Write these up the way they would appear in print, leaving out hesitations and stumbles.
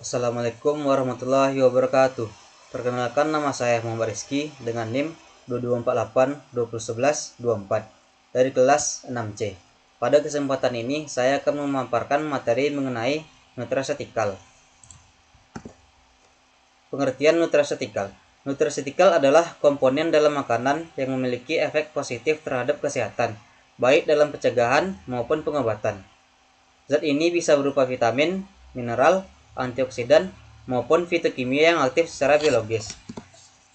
Assalamualaikum warahmatullahi wabarakatuh. Perkenalkan, nama saya Muhammad Rizky dengan NIM 2248201124 dari kelas 6C. Pada kesempatan ini saya akan memaparkan materi mengenai nutraceutical. Pengertian nutraceutical. Nutraceutical adalah komponen dalam makanan yang memiliki efek positif terhadap kesehatan, baik dalam pencegahan maupun pengobatan. Zat ini bisa berupa vitamin, mineral, antioksidan, maupun fitokimia yang aktif secara biologis.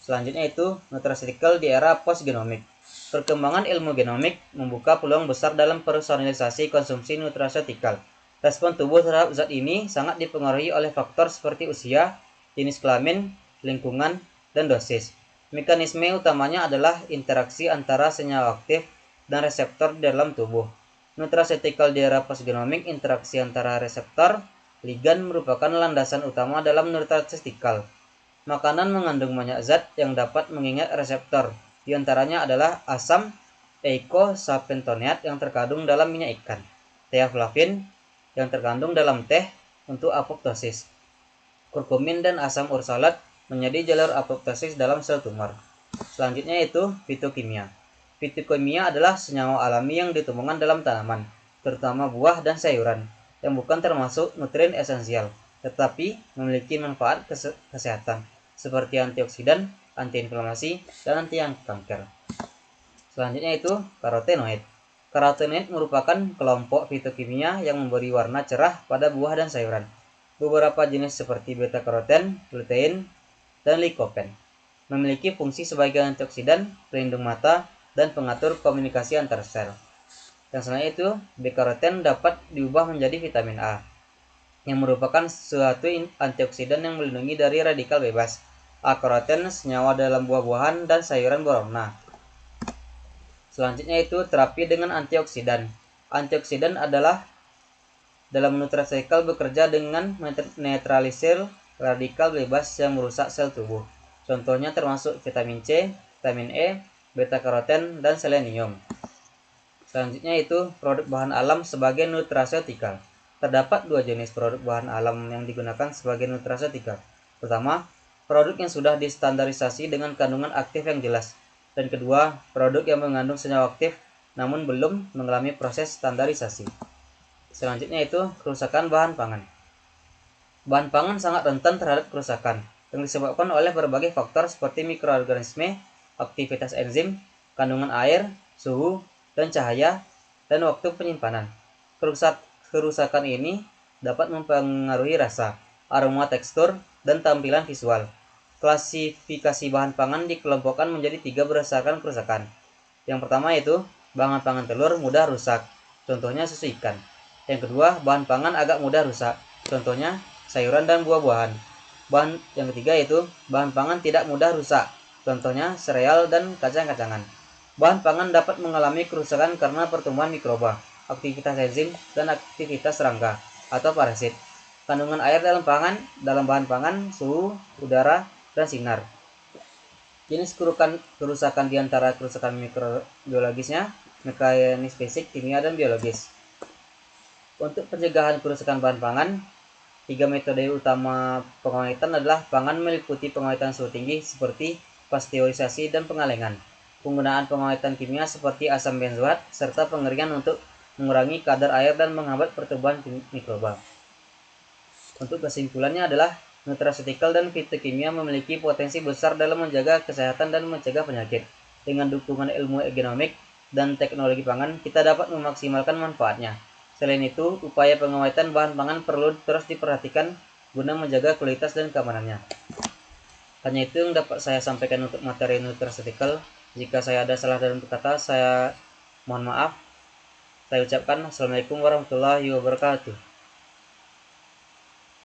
Selanjutnya itu nutraceutical di era postgenomik. Perkembangan ilmu genomik membuka peluang besar dalam personalisasi konsumsi nutraceutical. Respon tubuh terhadap zat ini sangat dipengaruhi oleh faktor seperti usia, jenis kelamin, lingkungan, dan dosis. Mekanisme utamanya adalah interaksi antara senyawa aktif dan reseptor di dalam tubuh. Nutraceutical di era postgenomik, interaksi antara reseptor ligan merupakan landasan utama dalam nutraceutical. Makanan mengandung banyak zat yang dapat mengingat reseptor. Di antaranya adalah asam eicosapentaenoate yang terkandung dalam minyak ikan, theaflavin yang terkandung dalam teh untuk apoptosis, kurkumin dan asam ursolat menjadi jalur apoptosis dalam sel tumor. Selanjutnya itu fitokimia. Fitokimia adalah senyawa alami yang ditemukan dalam tanaman, terutama buah dan sayuran, yang bukan termasuk nutrien esensial, tetapi memiliki manfaat kesehatan, seperti antioksidan, antiinflamasi, dan anti kanker. Selanjutnya itu karotenoid. Karotenoid merupakan kelompok fitokimia yang memberi warna cerah pada buah dan sayuran. Beberapa jenis seperti beta-karoten, lutein, dan likopen memiliki fungsi sebagai antioksidan, pelindung mata, dan pengatur komunikasi antar sel. Yang selanjutnya itu, beta-karoten dapat diubah menjadi vitamin A, yang merupakan suatu antioksidan yang melindungi dari radikal bebas. A-karoten senyawa dalam buah-buahan dan sayuran berwarna. Selanjutnya itu terapi dengan antioksidan. Antioksidan adalah dalam nutraceutical bekerja dengan menetralisir radikal bebas yang merusak sel tubuh. Contohnya termasuk vitamin C, vitamin E, beta-karoten, dan selenium. Selanjutnya itu produk bahan alam sebagai nutraceutical. Terdapat dua jenis produk bahan alam yang digunakan sebagai nutraceutical. Pertama, produk yang sudah distandarisasi dengan kandungan aktif yang jelas. Dan kedua, produk yang mengandung senyawa aktif namun belum mengalami proses standarisasi. Selanjutnya itu kerusakan bahan pangan. Bahan pangan sangat rentan terhadap kerusakan yang disebabkan oleh berbagai faktor seperti mikroorganisme, aktivitas enzim, kandungan air, suhu, dan cahaya, dan waktu penyimpanan. Kerusakan ini dapat mempengaruhi rasa, aroma, tekstur, dan tampilan visual. Klasifikasi bahan pangan dikelompokkan menjadi 3 berdasarkan kerusakan. Yang pertama yaitu bahan pangan telur mudah rusak, contohnya susu ikan. Yang kedua, bahan pangan agak mudah rusak, contohnya sayuran dan buah-buahan. Yang ketiga yaitu bahan pangan tidak mudah rusak, contohnya sereal dan kacang-kacangan. Bahan pangan dapat mengalami kerusakan karena pertumbuhan mikroba, aktivitas enzim, dan aktivitas serangga atau parasit. Kandungan air dalam bahan pangan, suhu, udara, dan sinar. Jenis kerusakan di antara kerusakan mikrobiologisnya, mekanis fisik, kimia, dan biologis. Untuk pencegahan kerusakan bahan pangan, 3 metode utama pengawetan adalah pangan meliputi pengawetan suhu tinggi seperti pasteurisasi dan pengalengan, penggunaan pengawetan kimia seperti asam benzoat, serta pengeringan untuk mengurangi kadar air dan menghambat pertumbuhan mikroba. Untuk kesimpulannya adalah nutraceutical dan fitokimia memiliki potensi besar dalam menjaga kesehatan dan mencegah penyakit. Dengan dukungan ilmu genomik dan teknologi pangan, kita dapat memaksimalkan manfaatnya. Selain itu, upaya pengawetan bahan pangan perlu terus diperhatikan guna menjaga kualitas dan keamanannya. Hanya itu yang dapat saya sampaikan untuk materi nutraceutical. Jika saya ada salah dalam kata, saya mohon maaf. Saya ucapkan Assalamualaikum warahmatullahi wabarakatuh.